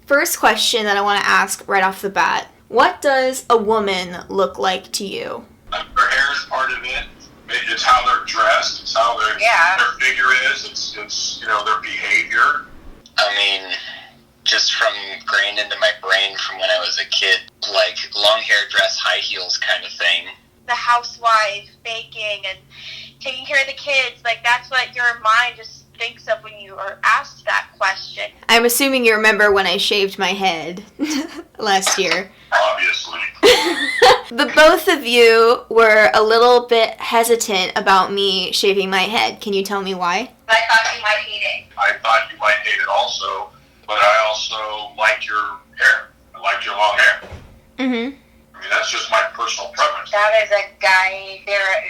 First question that I want to ask right off the bat. What does a woman look like to you? Their hair is part of it. It's how they're dressed. It's how their figure is. It's their behavior. I mean, just from grained into my brain from when I was a kid, like long hair, dress, high heels kind of thing. The housewife, baking, and taking care of the kids, like that's what your mind just thinks of when you are asked that question. I'm assuming you remember when I shaved my head last year. Obviously. The both of you were a little bit hesitant about me shaving my head. Can you tell me why? I thought you might hate it. I thought you might hate it also, but I also liked your hair. I liked your long hair. Mm-hmm. I mean, that's just my personal preference. That is a guy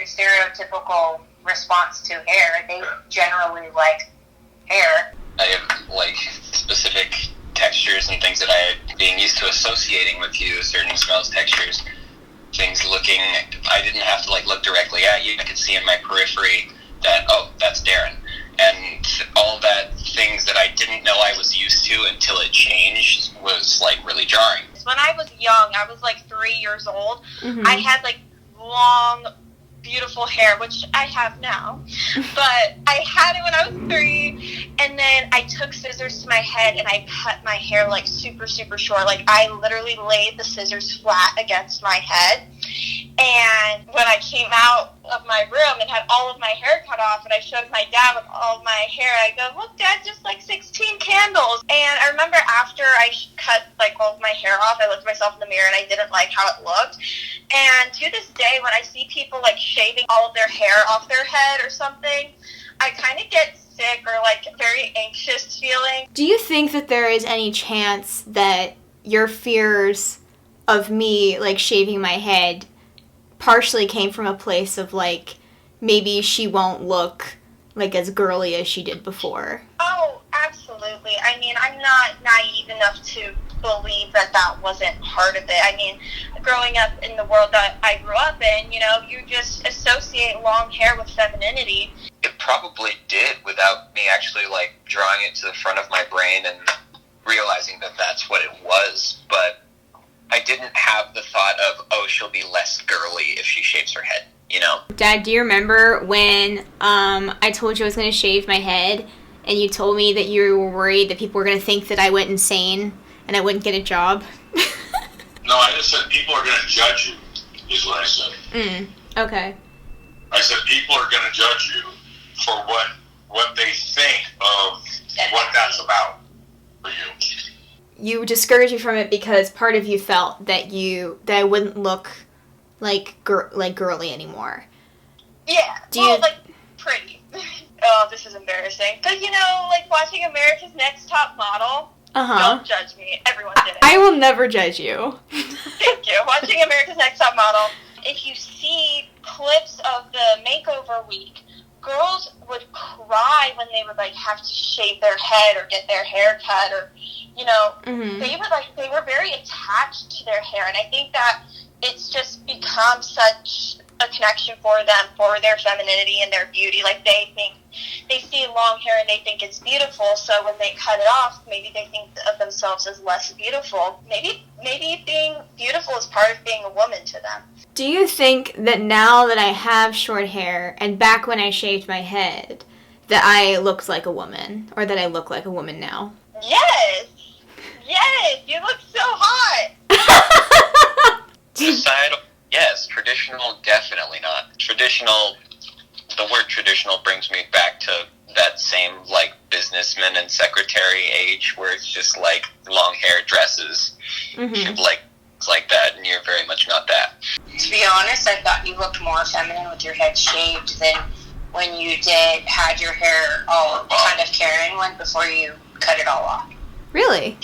stereotypical response to hair. They generally like hair. I have like specific textures and things that being used to associating with you, certain smells, textures, things looking, I didn't have to like look directly at you. I could see in my periphery that, oh, that's Daryn. And all that things that I didn't know I was used to until it changed was like really jarring. When I was young, I was like 3 years old, Mm-hmm. I had like long, beautiful hair, which I have now, but I had it when I was 3, and then I took scissors to my head and I cut my hair like super, super short. Like I literally laid the scissors flat against my head, and when I came out of my room and had all of my hair cut off and I showed my dad with all of my hair, I go, look, Dad, just like 16 candles. And I remember after I cut like all of my hair off, I looked at myself in the mirror and I didn't like how it looked. And to this day, when I see people like shaving all of their hair off their head or something, I kind of get sick or like very anxious feeling. Do you think that there is any chance that your fears of me like shaving my head partially came from a place of like maybe she won't look like as girly as she did before? Oh, absolutely. I mean, I'm not naive enough to believe that that wasn't part of it. I mean, growing up in the world that I grew up in, you know, you just associate long hair with femininity. It probably did without me actually like drawing it to the front of my brain and realizing that that's what it was, but I didn't have the thought of, oh, she'll be less girly if she shaves her head, you know? Dad, do you remember when I told you I was going to shave my head and you told me that you were worried that people were going to think that I went insane and I wouldn't get a job? No, I just said people are going to judge you, is what I said. Okay. I said people are going to judge you for what they think of what that's about for you. You discouraged me from it because part of you felt that I wouldn't look like girly anymore. Yeah, like pretty. Oh, this is embarrassing. Because, you know, like watching America's Next Top Model, don't judge me. Everyone did it. I will never judge you. Thank you. Watching America's Next Top Model, if you see clips of the makeover week, girls would cry when they would like have to shave their head or get their hair cut, or you know, they were very attached to their hair, and I think that it's just become such a connection for them, for their femininity and their beauty. Like they see long hair and they think it's beautiful, so when they cut it off, maybe they think of themselves as less beautiful. Maybe being beautiful is part of being a woman to them. Do you think that now that I have short hair and back when I shaved my head that I looked like a woman, or that I look like a woman now? Yes, you look so hot. Societal, yes. Traditional, definitely not. Traditional, the word traditional brings me back to that same, like, businessman and secretary age where it's just, like, long hair dresses, like that, and you're very much not that. To be honest, I thought you looked more feminine with your head shaved than when you had your hair all kind of Karen went before you cut it all off. Really?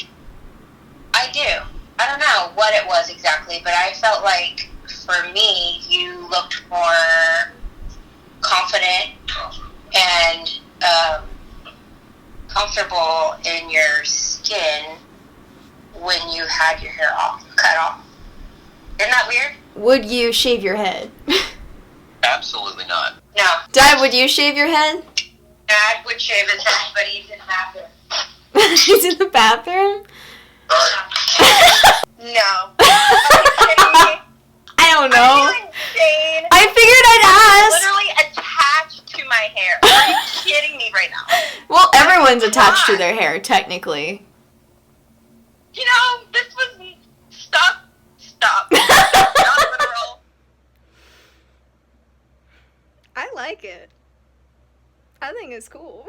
I do. I don't know what it was exactly, but I felt like, for me, you looked more confident and comfortable in your skin when you had your hair cut off. Isn't that weird? Would you shave your head? Absolutely not. No. Dad, would you shave your head? Dad would shave his head, but he's in the bathroom. He's in the bathroom? Sorry. No. Are you kidding me? I don't know. Are you insane? I figured I'd ask. Literally attached to my hair. Are you kidding me right now? Well, everyone's attached to their hair, technically. You know, this was... Stop. Stop, literal. I like it. I think it's cool.